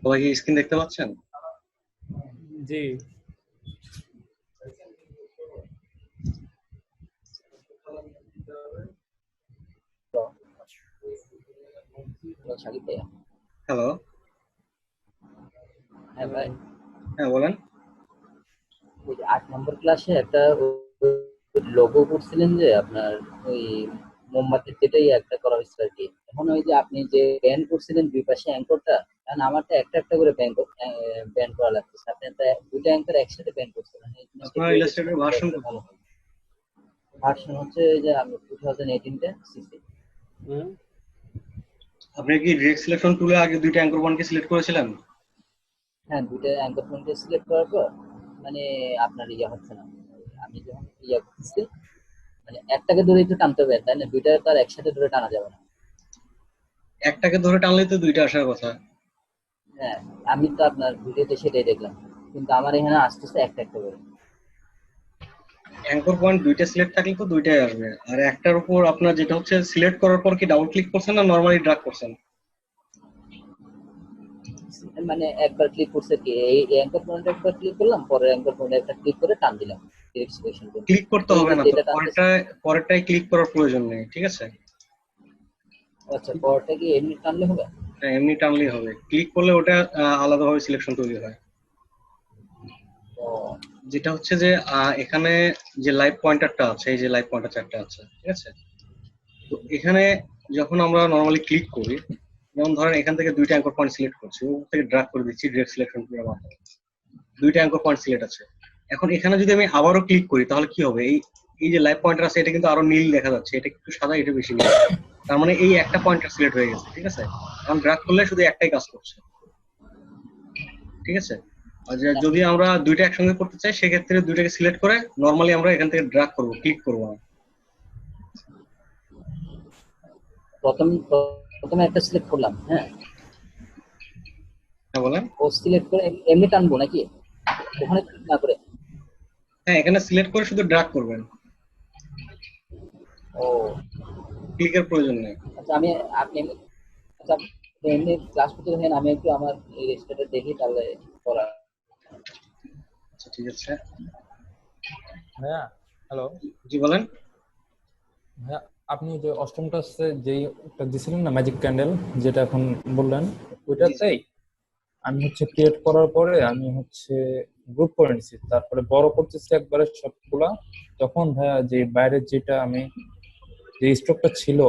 সবাই কি স্ক্রিন দেখতে পাচ্ছেন? জি। হ্যালো। হ্যাঁ ভাই, হ্যাঁ বলেন। ওই 8 নম্বর ক্লাসে একটা লোগো করছিলেন যে আপনার ওই মোমবাতির যেটাই একটা করা হয়েছিল আর কি। এখন ওই যে আপনি যে ব্যান করছিলেন দুই পাশে অ্যাঙ্করটা, কারণ আমারটা একটা একটা করে ব্যান করা লাগতেছে। আপনি একটা দুইটা অ্যাঙ্কর একসাথে ব্যান করছিলেন, এই জিনিসটা আপনার একটু ইলাস্ট্রেটর ভার্সন কত? ভালো হয়। ভার্সন হচ্ছে এই যে আমি 2018 সিসি। আপনি কি ডিরেক্ট সিলেকশন টুলে আগে দুইটা অ্যাঙ্কর পয়েন্টকে সিলেক্ট করেছিলেন? হ্যাঁ, দুইটা অ্যাঙ্কর পয়েন্ট সিলেক্ট করার পর মানে আপনার ইয়ে হচ্ছে না। আমি যখন ইয়ে করতেছি মানে একটাকে ধরে একটু টানতে হবে, তাই না? দুইটা তার একসাথে ধরে টানা যাবে না। একটাকে ধরে টানলেই তো দুইটা আসার কথা। হ্যাঁ, আমি তো আপনার ভিডিওতে সেটাই দেখলাম, কিন্তু আমার এখানে আসতেছে একটা একটা করে। অ্যাঙ্কর পয়েন্ট দুইটা সিলেক্ট থাকলে তো দুইটাই আসবে। আর একটার উপর আপনার যেটা হচ্ছে সিলেক্ট করার পর কি ডাবল ক্লিক করছেন না নরমালি ড্র্যাগ করছেন? মানে একবার ক্লিক করছে কি এই অ্যাঙ্কর পয়েন্টে একবার ক্লিক করলাম, পরে অ্যাঙ্কর পয়েন্টে একটা ক্লিক করে টান দিলাম ডিরেক্ট সিলেকশন করে। ক্লিক করতে এই হবে যে না তো, যেটা টানতেছে, পরেরটায় ক্লিক করার প্রয়োজন নেই, ঠিক আছে? আচ্ছা পরটা কি এমনি টানলে হবে? হ্যাঁ, এমনি টানলেই হবে। ক্লিক করলে ওটা আলাদাভাবে সিলেকশন তৈরি হয়। ও যেটা হচ্ছে যে এখানে যে লাইভ পয়েন্টারটা আছে, এই যে লাইভ পয়েন্টার চারটা আছে, ঠিক আছে? তো এখানে যখন আমরা নরমালি ক্লিক করি, যেমন ধরেন এখান থেকে দুইটা অ্যাঙ্কর পয়েন্ট সিলেক্ট করছি, ওর থেকে ড্র্যাগ করে দিচ্ছি ডিরেক্ট সিলেকশন টুলের মাধ্যমে। দুইটা অ্যাঙ্কর পয়েন্ট সিলেক্ট আছে। এখন এখানে যদি আমি আবারও ক্লিক করি তাহলে কি হবে? এই এই যে লাইভ পয়েন্টার আছে এটা কিন্তু আরো নীল দেখা যাচ্ছে, এটা একটু সাদা, এটা বেশি নীল। তার মানে এই একটা পয়েন্টার সিলেক্ট হয়ে গেছে, ঠিক আছে? এখন ড্র্যাগ করলে শুধু একটাই কাজ করছে, ঠিক আছে? আর যদি আমরা দুইটা একসঙ্গে করতে চাই সেক্ষেত্রে দুইটাকে সিলেক্ট করে নরমালি আমরা এখান থেকে ড্র্যাগ করব, ক্লিক করব না। প্রথমে একটা সিলেক্ট করলাম, হ্যাঁ, হ্যাঁ বলেন। ও সিলেক্ট করে এমনি টানবো নাকি ওখানে ক্লিক না করে? হ্যাঁ, এখানে সিলেক্ট করে শুধু ড্র্যাগ করবেন, ও ক্লিকের প্রয়োজন নেই। আচ্ছা, আপনি আচ্ছা আপনি এমনি ক্লাস করতে দেখেন, আমি একটু আমার এই রেজিস্টারটা দেখি তাহলে করা। আচ্ছা ঠিক আছে। ভাইয়া হ্যালো। জি বলেন। ভাইয়া আপনি যে অষ্টম ক্লাসে যেই একটা দিছিলেন না ম্যাজিক ক্যান্ডেল, যেটা এখন বললেন, ওইটাতেই আমি হচ্ছে ক্রিয়েট করার পরে আমি হচ্ছে গ্রুপ করে নিছি, তারপরে বড় করতেছি একবারে সবগুলা। তখন ভাইয়া যে বাইরের যেটা আমি যে স্ট্রোকটা ছিল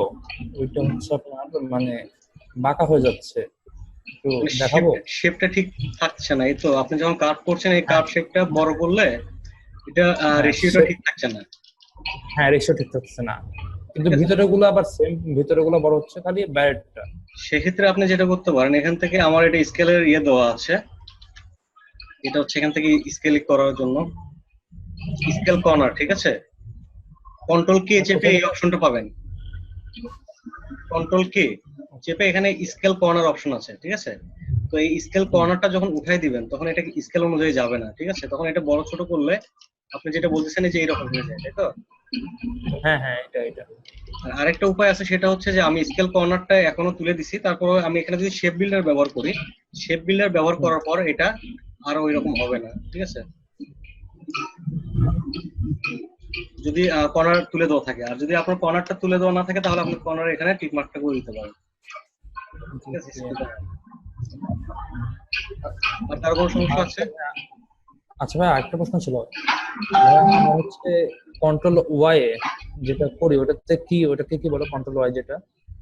ওইটা হচ্ছে আপনার মানে বাঁকা হয়ে যাচ্ছে, একটু দেখাবো? শেপটা ঠিক থাকছে না, এই তো আপনি যখন কার্ভ করছেন এই হ্যাঁ কার্ভ শেপটা বড় করলে এটা হ্যাঁ রেশিওটা ঠিক থাকছে না। হ্যাঁ, রেশিও ঠিক থাকছে না, কিন্তু ঠিক আছে, ভিতরে গুলো আবার সেম, ভিতরে গুলো বড় হচ্ছে, খালি বাইরেরটা। সেক্ষেত্রে আপনি যেটা করতে পারেন, এখান থেকে আমার এটা স্কেলের ইয়ে দেওয়া আছে, এটা হচ্ছে এখান থেকে স্কেলিং করার জন্য স্কেল কর্নার, ঠিক আছে? কন্ট্রোল কে চেপে এই অপশনটা পাবেন। কন্ট্রোল কে চেপে এখানে স্কেল কর্নার অপশন আছে, ঠিক আছে? তো এই স্কেল কর্নারটা যখন উঠাই দিবেন তখন এটা স্কেল অনুযায়ী যাবে না, ঠিক আছে? তখন এটা বড় ছোট করলে আপনি যেটা বলতেছেন যে এরকম হয়ে যায়, তাই তো? হ্যাঁ হ্যাঁ, এটা আর আরেকটা উপায় আছে, সেটা হচ্ছে যে আমি স্কেল কর্নারটা এখনো তুলে দিছি, তারপর আমি এখানে যদি শেপ বিল্ডার ব্যবহার করি, শেপ বিল্ডার ব্যবহার করার পর এটা আরো ওইরকম হবে না, ঠিক আছে? যদি কর্নার তুলে দেওয়া থাকে, আর যদি আপনার কর্নারটা তুলে দেওয়া না থাকে তাহলে আপনি কর্নার এখানে টিক মার্কটা করে দিতে পারেন, ঠিক আছে? আর তার কোনো সমস্যা আছে? আচ্ছা ভাই, আরেকটা প্রশ্ন ছিল। ভাইয়া, আমরা হচ্ছে কন্ট্রোল ওয়াই যেটা করি ওটাকে কি বলে? কন্ট্রোল ওয়াই যেটা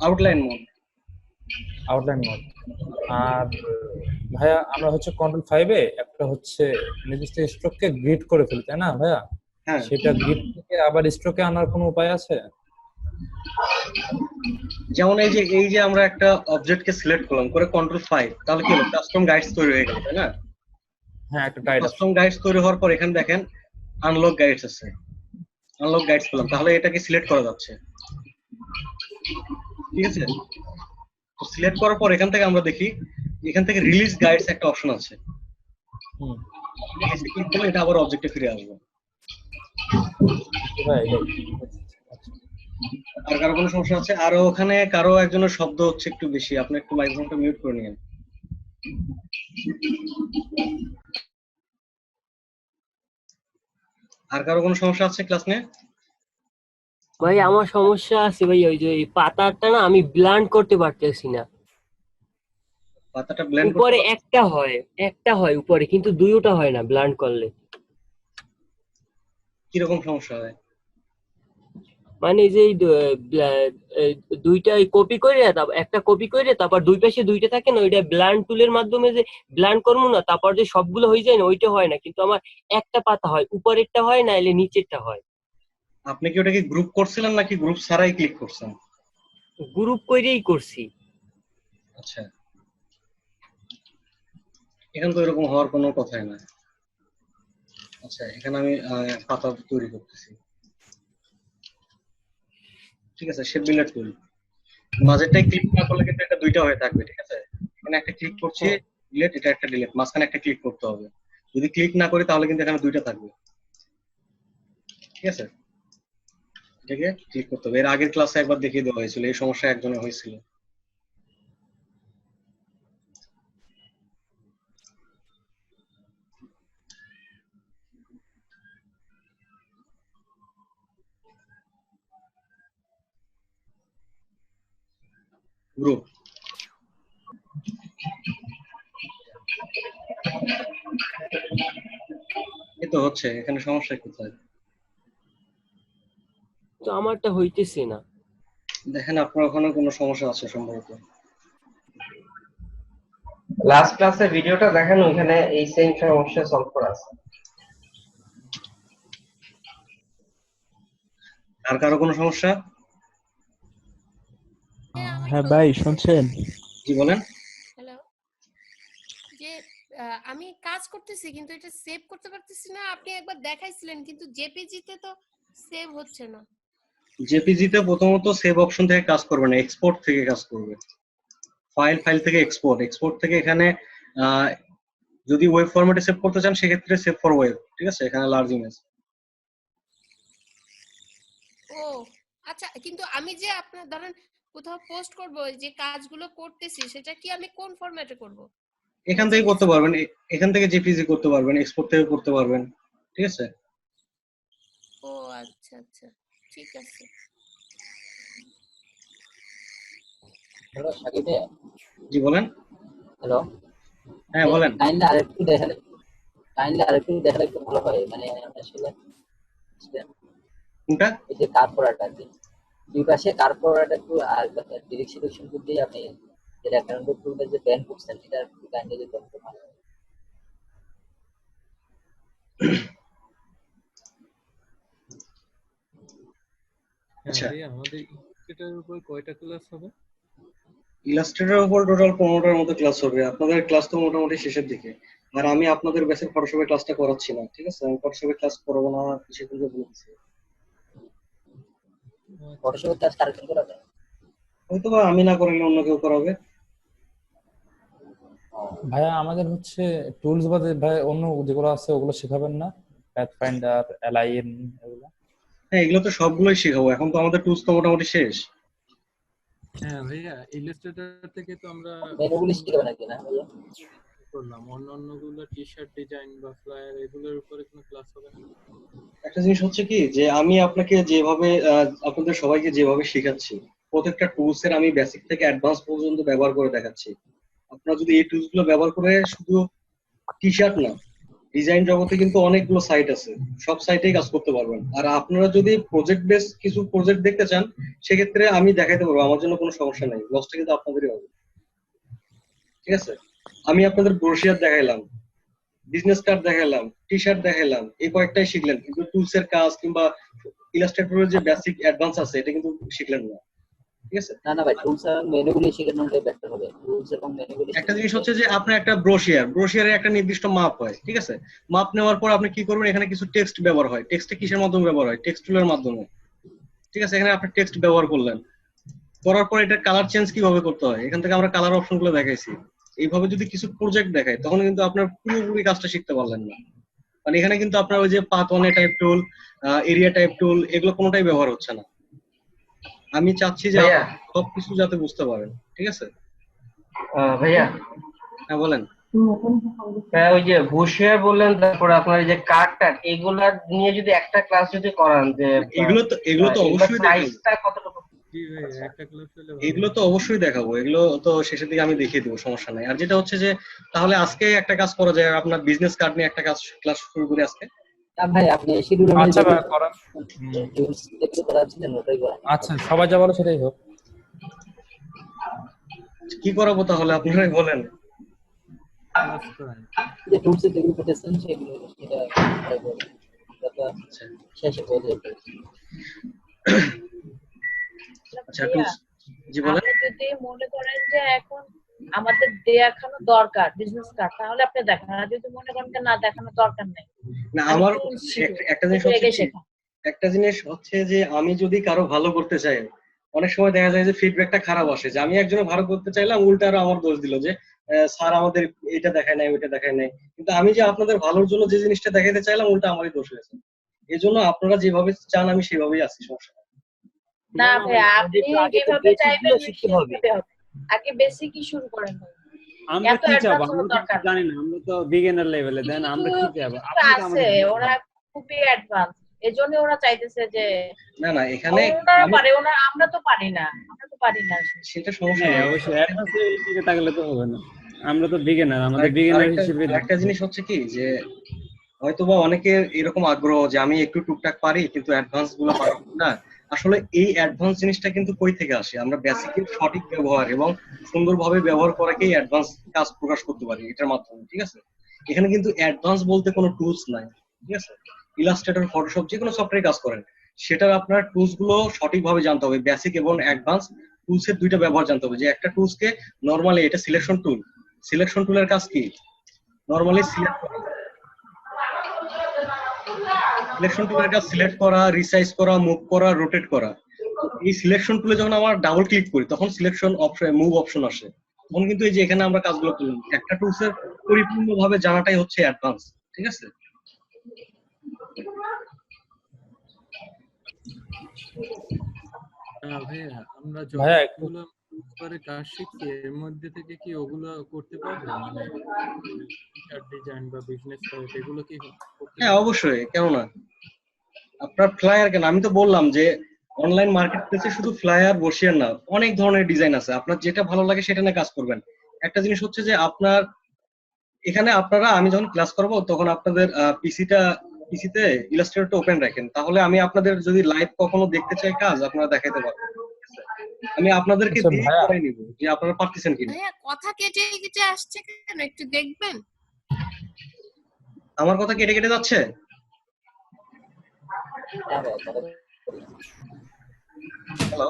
আউটলাইন মোড। Outline mode. আর ভাইয়া আমরা হচ্ছে কন্ট্রোল 5-এ একটা হচ্ছে নির্দিষ্ট স্ট্রোককে গ্রিড করে ফেলি, তাই না ভাইয়া? হ্যাঁ, সেটা গ্রিড থেকে আবার স্ট্রোকে আনার কোনো উপায় আছে? যেমন এই যে আমরা একটা অবজেক্টকে সিলেক্ট করলাম করে কন্ট্রোল 5, তাহলে কি হলো? কাস্টম গাইডস তৈরি হয়ে গেল, তাই না? হ্যাঁ, একটা গাইড আছে। কাস্টম গাইডস তৈরি হওয়ার পর এখানে দেখেন আনলক গাইডস আছে। আনলক গাইডস পেলাম, তাহলে এটাকে সিলেক্ট করা যাচ্ছে, ঠিক আছে? তো সিলেক্ট করার পর এখান থেকে আমরা দেখি এখান থেকে রিলিজ গাইডস একটা অপশন আছে, হুম, রিলিজে ক্লিক করলে এটা আবার অবজেক্টে ফিরে আসবে। ভাই এটাই। আচ্ছা। আর কারো কোনো সমস্যা আছে? আরো ওখানে কারো একজনের শব্দ হচ্ছে একটু বেশি, আপনি একটু মাইক্রোফোনটা মিউট করে নিন। আর কারো কোনো সমস্যা আছে ক্লাস নিয়ে? ভাই আমার সমস্যা আছে ভাই, ওই যে এই পাতাটা না আমি ব্লান্ড করতে পারতেছি না। পাতাটা ব্লেন্ড করতে উপরে একটা হয় উপরে, কিন্তু দুইটা হয় না ব্লান্ড করলে। কিরকম সমস্যা হয়? মানে যে এই এই দুইটা কপি করে, তারপর একটা কপি করে, তারপর দুই পাশে দুইটা থাকে না, ওইটা ব্লান্ড টুলের মাধ্যমে যে ব্লান্ড করবো না, তারপর যে সবগুলো হয়ে যায় না, ওইটা হয় না। কিন্তু আমার একটা পাতা হয়, উপরেরটা হয় না, এলে নিচেরটা হয়। আপনি কি ওটাকে গ্রুপ করছিলেন নাকি গ্রুপ ছাড়াই ক্লিক করছেন? গ্রুপ করেই করছি। আচ্ছা, এখানে তো এরকম হওয়ার কোনো কথাই না। আচ্ছা, এখানে আমি পাতা তৈরি করতেছি। ঠিক আছে, শেপ বিল্ডার টুল মাঝেরটাই ক্লিক না করলে কিন্তু এটা দুইটা হয়ে থাকবে। ঠিক আছে, এখানে একটা ক্লিক করছি ডিলিট, এটা একটা ডিলিট, মাঝখানে একটা ক্লিক করতে হবে। যদি ক্লিক না করি তাহলে কিন্তু এখানে দুইটা থাকবে। ঠিক আছে, এটাকে ক্লিক করতে হবে। এর আগের ক্লাসে একবার দেখিয়ে দেওয়া হয়েছিল, এই সমস্যা একজনের হয়েছিল। গ্রুপ এই তো হচ্ছে, এখানে সমস্যা কোথায়? তো আমারটা হইতেছে না। দেখেন আপনার ওখানে কোনো সমস্যা আছে সম্ভবত। লাস্ট ক্লাসে ভিডিওটা দেখেন, ওইখানে এই সেম সমস্যা সলভ করা আছে। আর কারো কোনো সমস্যা? হ্যাঁ ভাই শুনছেন? জি বলেন। হ্যালো, যে আমি কাজ করতেছি কিন্তু এটা সেভ করতে পারতেছি না। আপনি একবার দেখাইছিলেন কিন্তু জেপিজি-তে তো সেভ হচ্ছে না। জেপিজি তে প্রথমত সেভ অপশন থেকে কাজ করবে না, এক্সপোর্ট থেকে কাজ করবে। ফাইল থেকে এক্সপোর্ট থেকে এখানে আহ, যদি ওয়েব ফরম্যাটে সেভ করতে চান সেক্ষেত্রে সেভ ফর ওয়েব। ঠিক আছে, এখানে লার্জ ইমেজ। ও আচ্ছা, কিন্তু আমি যে আপনার ধরেন কোথাও পোস্ট করব, যে কাজগুলো করতেছি সেটা কি আমি কোন ফরম্যাটে করব? এখান থেকে করতে পারবেন, এখান থেকে জেপিজি করতে পারবেন, এক্সপোর্ট থেকে করতে পারবেন। ঠিক আছে। ও আচ্ছা আচ্ছা, ঠিক আছে। হ্যালো সাকিব ভাই। জি বলেন। হ্যালো, হ্যাঁ বলেন। কাইন্ডলি আরেকটু দেখালে একটু ভালো হয়। মানে আসলে কোনটা? এই যে কার পড়াটা, দুই পাশে কার পড়াটা একটু, আর ডিরেক্ট সিলেকশন করতে আপনি যে রেফারেন্স টুলটা যে ব্যান করছেন, এটা একটু কাইন্ডলি যদি বলতে পারেন। আচ্ছা, আমাদের এটার উপর কয়টা ক্লাস হবে? ইলাস্ট্রেটরের উপর টোটাল 15টার মতো ক্লাস হবে। আপনাদের ক্লাস তো মোটামুটি শেষের দিকে। আর আমি আপনাদের ব্যাচের ফটোশপের ক্লাসটা করাচ্ছি না। ঠিক আছে, আমি ফটোশপের ক্লাস করাবো না কিছুদিন বলে দিচ্ছি। ফটোশপের ক্লাস কারেকশন করা যায়। হয়তো বা আমি না করলে অন্য কেউ করাবে। ভাইয়া আমাদের হচ্ছে টুলস বাদে ভাই অন্য যেগুলো আছে ওগুলো শেখাবেন না? প্যাথফাইন্ডার, অ্যালাইন এগুলো। হ্যাঁ, এগুলো তো সবগুলোই শেখাবো। এখন তো আমাদের টুলস তো মোটামুটি শেষ। হ্যাঁ ভাইয়া, ইলাস্ট্রেটর থেকে তো আমরা মেনুগুলি শিখাবে নাকি না ভাইয়া? করলাম, অন্যগুলো টি শার্ট ডিজাইন বা ফ্লায়ার এগুলোর উপরে কোনো ক্লাস হবে না? একটা জিনিস হচ্ছে কি, যে আমি আপনাকে যেভাবে আপনাদের সবাইকে যেভাবে শেখাচ্ছি, প্রত্যেকটা টুলস এর আমি বেসিক থেকে অ্যাডভান্স পর্যন্ত ব্যবহার করে দেখাচ্ছি। আপনারা যদি এই টুলস গুলো ব্যবহার করে শুধু টি শার্ট না, ডিজাইন জগতে কিন্তু অনেকগুলো সাইট আছে, সব সাইটেই কাজ করতে পারবেন। আর আপনারা যদি প্রজেক্ট বেস কিছু প্রজেক্ট দেখতে চান সেক্ষেত্রে আমি দেখাইতে পারবো, আমার জন্য কোনো সমস্যা নেই। লসটা কিন্তু আপনাদেরই হবে। ঠিক আছে, আমি আপনাদের ব্রোশিয়ার দেখাইলাম, বিজনেস কার্ড দেখালাম, টি শার্ট দেখালাম, এই কয়েকটাই শিখলেন, কিন্তু টুলস এর কাজ কিংবা ইলাস্ট্রেটরের যে বেসিক অ্যাডভান্স আছে এটা কিন্তু শিখলেন না। ঠিক আছে, না ভাই, টুলস আর মেনুগুলি শেখানোটাই বেটার হবে। টুলস এবং মেনুগুলি একটা জিনিস হচ্ছে যে আপনার একটা ব্রোশিয়ারের একটা নির্দিষ্ট মাপ হয়। ঠিক আছে, মাপ নেওয়ার পর আপনি কি করবেন, এখানে কিছু টেক্সট ব্যবহার হয়। টেক্সটে কিসের মাধ্যমে ব্যবহার হয়? টেক্সট টুলের মাধ্যমে। ঠিক আছে, এখানে আপনি টেক্সট ব্যবহার করলেন, করার পর এটা কালার চেঞ্জ কিভাবে করতে হয় এখান থেকে আমরা কালার অপশন গুলো দেখাইছি। এইভাবে যদি কিছু প্রজেক্ট দেখায় তখন কিন্তু আপনার পুরোপুরি কাজটা শিখতে পারলেন না। মানে এখানে কিন্তু আপনার ওই যে পাথ ওয়ানে টাইপ টুল, এরিয়া টাইপ টুল, এগুলো কোনোটাই ব্যবহার হচ্ছে না। আমি চাচ্ছি যে ভাইয়া আপনি সবকিছু যাতে বুঝতে পারেন, ঠিক আছে? ভাইয়া হ্যাঁ বলেন। হ্যাঁ, ওই যে ঘুষিয়ার বললেন, তারপরে আপনার এই যে কার্ড এগুলা নিয়ে যদি একটা ক্লাস যদি করান, যে এগুলো তো এগুলোর অবশ্যই দেখাবো। সাইজটা কতটুকু? জি ভাই, আচ্ছা, একটা ক্লাস হলে এগুলো ভালো তো অবশ্যই দেখাবো, এগুলো তো শেষের দিকে আমি দেখিয়ে দেবো, সমস্যা নাই। আর যেটা হচ্ছে যে তাহলে আজকে একটা কাজ করা যায়, আপনার বিজনেস কার্ড নিয়ে একটা কাজ ক্লাস শুরু করি আজকে। না ভাই, আপনি শিডিউল আচ্ছা অনুযায়ী ভাই করেন। হুম, টুলস যেগুলো করাচ্ছিলেন ওটাই করেন। আচ্ছা সবাই যা বলো সেটাই হোক। কি করাবো তাহলে আপনারাই বলেন। ক্লাস করান। যে টুলস যেগুলো পেতেছেন সেগুলো সেটা try করবেন। এটা তো আচ্ছা শেষে বলে দেবো। আচ্ছা ভাইয়া, জি বলেন। আপনি যদি মনে করেন যে এখন আমাদের দেখানো দরকার বিজনেস কার্ড, তাহলে আপনি দেখান। আর যদি মনে করেন যে না, দেখানো দরকার নেই, না আমি আমার টুলস শিখবো, একটা জিনিস এগুলো হচ্ছে আগে কি, শেখা। একটা জিনিস হচ্ছে যে আমি যদি কারো ভালো করতে চাই, অনেক সময় দেখা যায় যে ফিডব্যাকটা খারাপ আসে, যে আমি একজনের ভালো করতে চাইলাম, উল্টা আরো আমার দোষ দিল যে স্যার আমাদের এটা দেখায় নাই, ওইটা দেখায় নাই। কিন্তু আমি যে আপনাদের ভালোর জন্য যে জিনিসটা দেখাইতে চাইলাম, উল্টা আমারই দোষ হয়েছে। এই জন্য আপনারা যেভাবে চান আমি সেভাবেই আছি, সমস্যা নেই। না না ভাইয়া, আমাদের আপনি তো আগে তো যেভাবে বেসিক চাইবেন গুলো শিখতে হবে। সেভাবে হবে। আগে বেসিকই শুরু করেন ভাই, আমরা এত কি চাবো? অ্যাডভান্স আমরা হওয়ার তো দরকার কিছু নেই। জানি না, আমরা তো বিগিনার লেভেলে। দেন কিছু আমরা কি চাবো? কিছু আপনি তো আছে, আমাদের বলুন। ওরা খুবই অ্যাডভান্স, এজন্য ওরা চাইতেছে যে না না, এখানে ওনারা আমি পারে, আমরা তো পারি না, আমরা তো পারি না আসলে। সেটা সমস্যা হ্যাঁ নেই। অবশ্যই, অ্যাডভান্স লেভেলের দিকে তাকালে তো হবে না। আমরা তো বিগিনার, আমাদের বিগিনার আরেকটা হিসেবে আরেকটা জিনিস হচ্ছে কি, যে হয়তোবা অনেকের এরকম আগ্রহ যে আমি একটু টুকটাক পারি কিন্তু অ্যাডভান্স গুলো পারি না। আসলে এই অ্যাডভান্স জিনিসটা কিন্তু কই থেকে আসে? আমরা বেসিকের সঠিক ব্যবহার এবং সুন্দরভাবে ব্যবহার করাকেই অ্যাডভান্স কাজ প্রকাশ করতে পারি এটার মাধ্যমে, ঠিক আছে? এখানে কিন্তু অ্যাডভান্স বলতে কোনো টুলস নাই, ঠিক আছে? ইলাস্ট্রেটর, ফটোশপ যে কোনো সফটওয়্যারে কাজ করেন, সেটার আপনার টুলস গুলো সঠিকভাবে জানতে হবে। বেসিক এবং অ্যাডভান্স টুলস এর দুইটা ব্যবহার জানতে হবে। যে একটা টুলসকে নরমালি, এটা সিলেকশন টুল, সিলেকশন টুলের কাজ কি? নরমালি সিলেক্ট করা, সিলেকশন টুলের কাজ সিলেক্ট করা, রিসাইজ করা, মুভ করা, রোটেট করা। তো এই সিলেকশন টুলে যখন আমরা ডাবল ক্লিক করি তখন সিলেকশন অপশন, মুভ অপশন আসে। তখন কিন্তু এই যে এখানে আমরা কাজগুলো করলাম, একটা টুলসের পরিপূর্ণভাবে জানাটাই হচ্ছে অ্যাডভান্স, ঠিক আছে? ভাইয়া, আমরা ভাইয়া একটু যতগুলো পরে কাজ শিখছি এর মধ্যে থেকে কি ওগুলো করতে পারবো? মানে ডিজাইন বা বিজনেস কার্ড এগুলো কি করতে হ্যাঁ পারবো? অবশ্যই, কেন না। আপনার ফ্লায়ার কেন, আমি তো বললাম যে অনলাইন মার্কেট প্লেসে শুধু ফ্লায়ার বসিয়ে না, অনেক ধরনের ডিজাইন আছে, আপনার যেটা ভালো লাগে সেটা নিয়ে কাজ করবেন। একটা জিনিস হচ্ছে যে আপনার এখানে আপনারা, আমি যখন ক্লাস করবো তখন আপনাদের পিসিতে ইলাস্ট্রেটরটা ওপেন রাখেন, তাহলে আমি আপনাদের যদি লাইভ কখনো দেখতে চাই কাজ, আপনারা দেখাইতে পারবেন। ঠিক আছে? আমি আপনাদেরকে আচ্ছা দিয়ে ভাইয়া, করাই নিব যে আপনারা পারতেছেন কিনা। ভাইয়া কথা কেটে কেটে আসছে কেন, একটু দেখবেন? আমার কথা কেটে কেটে যাচ্ছে? হ্যাঁ ভাই, হ্যালো,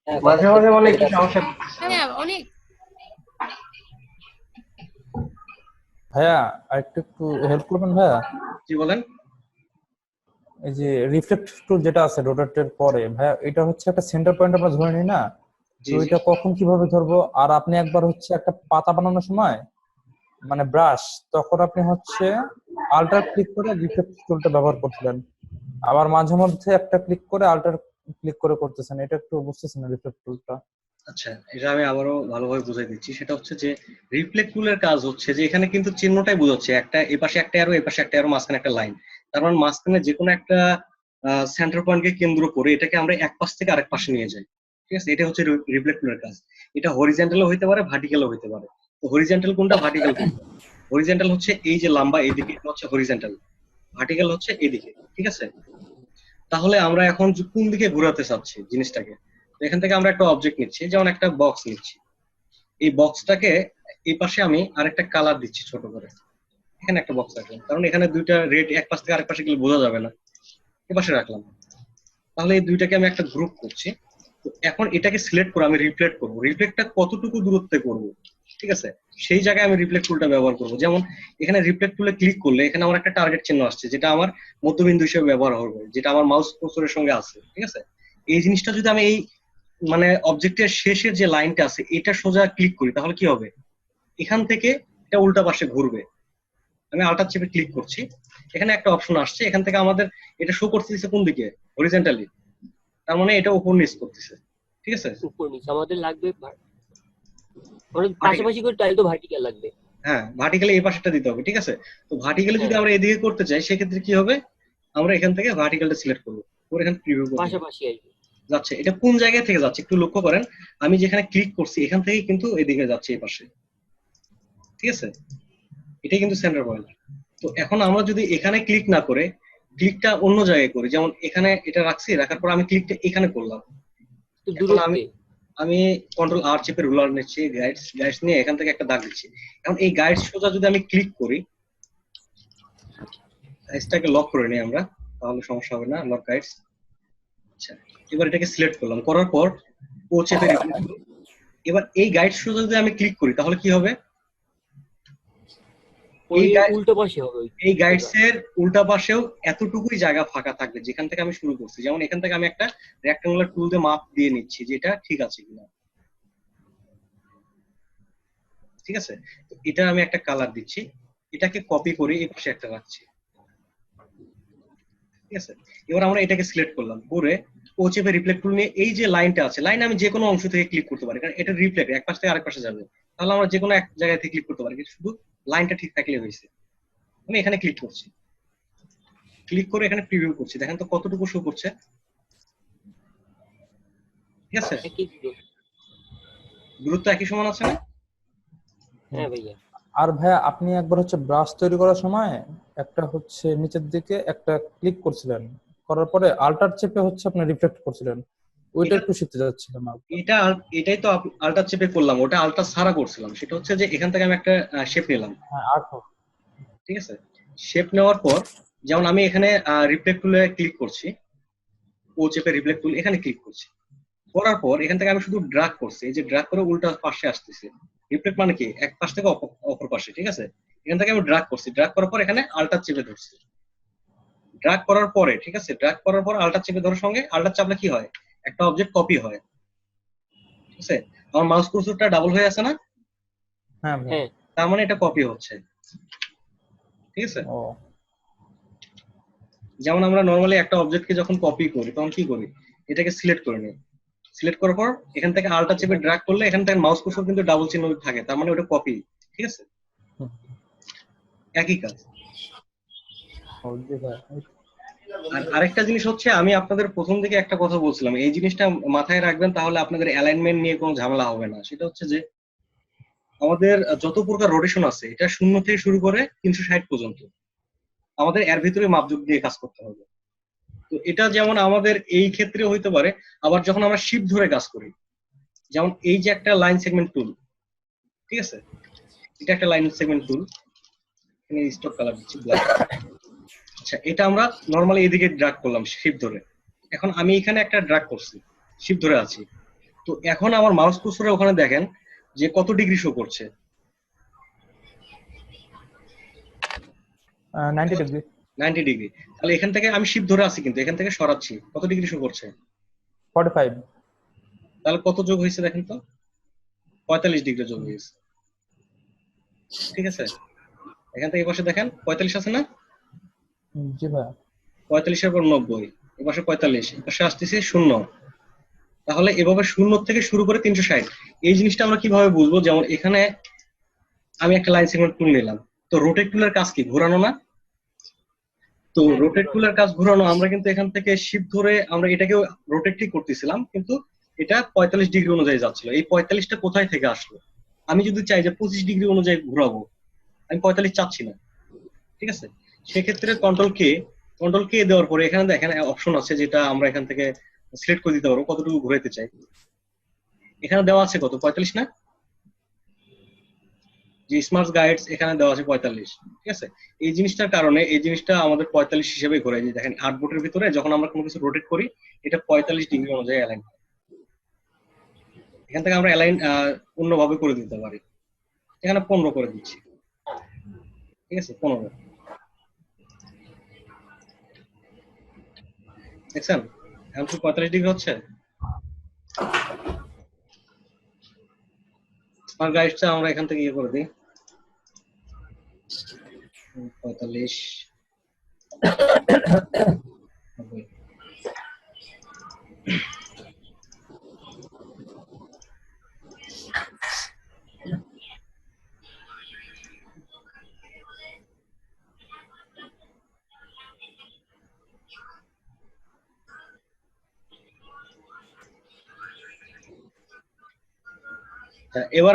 হ্যাঁ, মাঝে মাঝে মনে হয় একটু সমস্যা। ভাইয়া অনেক ভাইয়া আর একটু একটু হেল্প করবেন ভাইয়া। কি বলেন? এই যে রিফ্লেক্ট টুল যেটা আছে রোটেটের পরে ভাইয়া, এটা হচ্ছে একটা সেন্টার পয়েন্ট আমরা ধরে নিই না, জি তো জি। এটা কখন কিভাবে ধরবো? আর আপনি একবার হচ্ছে একটা পাতা বানানোর সময় মানে ব্রাশ, তখন আপনি হচ্ছে আল্টার ক্লিক করে রিফ্লেক্ট টুলটা ব্যবহার করছিলেন, আবার মাঝে মধ্যে একটা ক্লিক করে আল্টার ক্লিক করে করতেছেন, এটা একটু বুঝতেছেন না রিফ্লেক্ট টুলটা? আচ্ছা, এটা আমি আবারও ভালোভাবে বুঝাই দিচ্ছি। সেটা হচ্ছে যে রিফ্লেক্ট টুলের কাজ হচ্ছে যে এখানে কিন্তু চিহ্নটাই বোঝাচ্ছে, একটা এপাশে একটা অ্যারো, এপাশে একটা অ্যারো, মাঝখানে একটা লাইন। তার মানে মাঝখানে যে কোনো একটা সেন্টার পয়েন্টকে কেন্দ্র করে এটাকে আমরা এক পাশ থেকে আরেক পাশে নিয়ে যাই, ঠিক আছে? এটা হচ্ছে রিফ্লেক্ট টুলের কাজ। এটা হরিজন্টালও হইতে পারে, ভার্টিক্যালও হইতে পারে। তো হরিজন্টাল কোনটা, ভার্টিক্যাল কোনটা? হরিজন্টাল হচ্ছে এই যে লম্বা এইদিকে, এটা হচ্ছে হরিজন্টাল। ভার্টিক্যাল হচ্ছে এইদিকে, ঠিক আছে? তাহলে আমরা এখন কোন দিকে ঘোরাতে চাচ্ছি জিনিসটাকে? তো এখান থেকে আমরা একটা অবজেক্ট নিচ্ছি, যেমন একটা বক্স নিচ্ছি। এই বক্সটাকে এই পাশে আমি আরেকটা কালার দিচ্ছি ছোট করে। এখানে একটা বক্স রাখলাম, কারণ এখানে দুইটা রেড এক পাশ থেকে আরেক পাশে গেলে বোঝা যাবে না। এ পাশে রাখলাম। তাহলে এই দুইটাকে আমি একটা গ্রুপ করছি। তো এখন এটাকে সিলেক্ট করে আমি রিফ্লেক্ট করবো। রিফ্লেক্টটা কতটুকু দূরত্বে করব, ঠিক আছে? সেই জায়গায় আমি রিফ্লেক্ট টুলটা ব্যবহার করবো। যেমন এখানে রিফ্লেক্ট টুলে ক্লিক করলে এখানে আমার একটা টার্গেট চিহ্ন আসছে, যেটা আমার মধ্যবিন্দু হিসেবে ব্যবহার হবে, যেটা আমার মাউস কার্সরের সঙ্গে আছে, ঠিক আছে? এই জিনিসটা যদি আমি এই মানে অবজেক্টের শেষের যে লাইনটা আছে এটা সোজা ক্লিক করি, তাহলে কি হবে? এখান থেকে এটা উল্টা পাশে ঘুরবে। আমি আল্টার চেপে ক্লিক করছি, এখানে একটা অপশন আসছে, এখান থেকে আমাদের এটা শো করতে দিচ্ছে কোন দিকে, হরিজন্টালি। তার মানে এটা উপর নিচ করতেছে, ঠিক আছে? উপর নিচ আমাদের লাগবে আমাদের পাশাপাশি করে টাইল তো ভার্টিক্যাল লাগবে। হ্যাঁ, ভার্টিক্যালি এই পাশেটা দিতে হবে, ঠিক আছে? তো ভার্টিক্যালি যদি হ্যাঁ। আমরা এদিকে করতে চাই সেক্ষেত্রে কি হবে, আমরা এখান থেকে ভার্টিক্যালটা সিলেক্ট করবো, করে এখানে প্রিভিউ করব। পাশাপাশি আসবে। যাচ্ছে, এটা কোন জায়গা থেকে যাচ্ছে একটু লক্ষ্য করেন, আমি যেখানে ক্লিক করছি এখান থেকে কিন্তু এদিকে যাচ্ছে এই পাশে, ঠিক আছে? এটাই কিন্তু সেন্টার পয়েন্ট। তো এখন আমরা যদি এখানে ক্লিক না করে ক্লিকটা অন্য জায়গায় করি, যেমন এখানে এটা রাখছি, রাখার পর আমি ক্লিকটা এখানে করলাম, তো এখন দূরত্বে আমি কন্ট্রোল আর চেপে রুলার নিচ্ছি, গাইডস নিয়ে এখান থেকে একটা দাগ দিচ্ছি। এখন এই গাইডস সোজা যদি আমি ক্লিক করি, গাইডসটাকে লক করে নিই আমরা, তাহলে সমস্যা হবে না, লক গাইডস। আচ্ছা, এবার এটাকে সিলেক্ট করলাম, করার পর ও চেপে রিপ্লেস করি। এবার এই গাইডস সোজা যদি আমি ক্লিক করি তাহলে কি হবে, ওই উল্টো পাশে হবে। এই গাইডস এর উল্টা পাশেও এতটুকুই জায়গা ফাঁকা থাকবে যেখান থেকে আমি শুরু করছি। যেমন এখান থেকে আমি একটা রেক্টাঙ্গুলার টুল দিয়ে মাপ দিয়ে নিচ্ছি যে এটা ঠিক আছে কিনা, ঠিক আছে? তো এটা আমি একটা কালার দিচ্ছি, এটাকে কপি করে এই পাশে একটা রাখছি, ঠিক আছে? এবার আমরা এটাকে সিলেক্ট করলাম, করে ও চেপে রিফ্লেক্ট টুল নিয়ে এই যে লাইনটা আছে, লাইন আমি যে কোনো অংশ থেকে ক্লিক করতে পারি, কারণ এটা রিফ্লেক্ট এক পাশ থেকে আরেক পাশে যাবে, তাহলে আমরা যে কোনো এক জায়গা থেকে ক্লিক করতে পারি, শুধু লাইনটা ঠিক থাকলে হয়েছে। আমি এখানে ক্লিক করছি, ক্লিক করে এখানে প্রিভিউ করছি, দেখেন তো কতটুকু শো করছে, ঠিক আছে? দূরত্ব একই সমান আছে না? হ্যাঁ ভাইয়া। আর ভাইয়া আপনি একবার হচ্ছে ব্রাশ তৈরি করার সময় একটা হচ্ছে নিচের দিকে একটা ক্লিক করছিলেন, করার পরে আল্টার চেপে হচ্ছে আপনি রিফ্লেক্ট করছিলেন, ওইটা একটু শিখতে যাচ্ছিলাম। এটাই তো আল্টার চেপে করলাম, ওটা আল্টার ছাড়া করছিলাম। সেটা হচ্ছে যে এখান থেকে আমি একটা শেপ নিলাম, ঠিক আছে? শেপ নেওয়ার পর যেমন আমি এখানে রিফ্লেক্ট টুলে ক্লিক করছি, ও চেপে রিফ্লেক্ট টুল এখানে ক্লিক করছি, করার পর এখান থেকে আমি শুধু ড্র্যাগ করছি, এই যে ড্র্যাগ করে উল্টা পাশে আসতেছে। রিফ্লেক্ট মানে কি, এক পাশ থেকে অপর পাশে, ঠিক আছে? এখান থেকে আমি ড্র্যাগ করছি, ড্র্যাগ করার পর এখানে আল্টার চেপে ধরছি, ড্র্যাগ করার পরে, ঠিক আছে? ড্র্যাগ করার পর আল্টার চেপে ধরার সঙ্গে আল্টার চাপলে কি হয়, একটা অবজেক্ট কপি হয়, ঠিক আছে? আমার মাউস কার্সরটা ডাবল হয়ে আছে না? হ্যাঁ, তার মানে এটা কপি হচ্ছে, ঠিক আছে? যেমন আমরা নরমালি একটা অবজেক্টকে যখন কপি করি তখন কি করি, এটাকে সিলেক্ট করে নিই, সিলেক্ট করার পর এখান থেকে আল্টার চেপে ড্র্যাগ করলে এখান থেকে মাউস কার্সর কিন্তু ডাবল চিহ্ন থাকে, তার মানে ওটা কপি, ঠিক আছে? একই কাজ। আর আরেকটা জিনিস হচ্ছে, আমি আপনাদের প্রথম থেকে একটা কথা বলছিলাম, এই জিনিসটা মাথায় রাখবেন, তাহলে আপনাদের অ্যালাইনমেন্ট নিয়ে কোনো ঝামেলা হবে না। সেটা হচ্ছে যে আমাদের যত প্রকার রোটেশন আছে এটা 0 থেকে শুরু করে 360 পর্যন্ত আমাদের এর ভিতরে মাপযোগ দিয়ে কাজ করতে হবে। তো এটা যেমন আমাদের এই ক্ষেত্রে হইতে পারে, আবার যখন আমরা শিফট ধরে কাজ করি, যেমন এই যে একটা লাইন সেগমেন্ট টুল, ঠিক আছে? এটা একটা লাইন সেগমেন্ট টুল, এখানে স্টক কালার দিচ্ছি ব্ল্যাক। আচ্ছা, এটা আমরা নরমালি এদিকে ড্র্যাগ করলাম শিফট ধরে, এখন আমি এখানে একটা ড্র্যাগ করছি, শিফট ধরে আছি, তো এখন আমার মাউস কার্সরে ওখানে দেখেন যে কত ডিগ্রি শো করছে, 90 ডিগ্রি। 90 ডিগ্রি। তাহলে এখান থেকে আমি শিফট ধরে আছি কিন্তু এখান থেকে সরাচ্ছি, কত ডিগ্রি শো করছে? 45। তাহলে কত যোগ হয়েছে দেখেন তো, 45 ডিগ্রি যোগ হয়েছে, ঠিক আছে? এখান থেকে এই পাশে দেখেন 45 আছে না? জি ভাই। 45 এর পর 90, এই পাশে 45, এই পাশে আসতেছে 0। তাহলে এভাবে 0 থেকে শুরু করে 360। এই জিনিসটা আমরা কিভাবে বুঝবো, যেমন এখানে আমি একটা লাইন সেগমেন্ট টুল নিলাম, তো রোটেট টুলের কাজ কি, ঘোরানো না? তো রোটেট টুলের কাজ ঘোরানো, আমরা কিন্তু এখান থেকে শিফট ধরে আমরা এটাকে রোটেটই করতেছিলাম, কিন্তু এটা 45 ডিগ্রি অনুযায়ী যাচ্ছিল। এই 45টা কোথায় থেকে আসলো? আমি যদি চাই যে 25 ডিগ্রি অনুযায়ী ঘোরাবো, আমি 45 চাচ্ছি না, ঠিক আছে? সেক্ষেত্রে কন্ট্রোল কে দেওয়ার পরে এখানে দেখেন অপশন আছে, যেটা আমরা এখান থেকে সিলেক্ট করে দিতে পারবো কতটুকু ঘুরাইতে চাই। এখানে দেওয়া আছে কত, 45 না? যে স্মার্ট গাইডস এখানে দেওয়া আছে 45, ঠিক আছে? এই জিনিসটার কারণে এই জিনিসটা আমাদের 45 হিসেবে ঘোরায়। যে দেখেন আর্টবোর্ডের ভিতরে যখন আমরা কোনো কিছু রোটেট করি, এটা 45 ডিগ্রি অনুযায়ী অ্যালাইন। এখান থেকে আমরা অ্যালাইন অন্যভাবে করে দিতে পারি, এখানে 15 করে দিচ্ছি, ঠিক আছে? 15 দেখছেন এখন কি 45 ডিগ্রি হচ্ছে? স্মার্ট গাইডটা আমরা এখান থেকে ইয়ে করে দিই, 45 এবার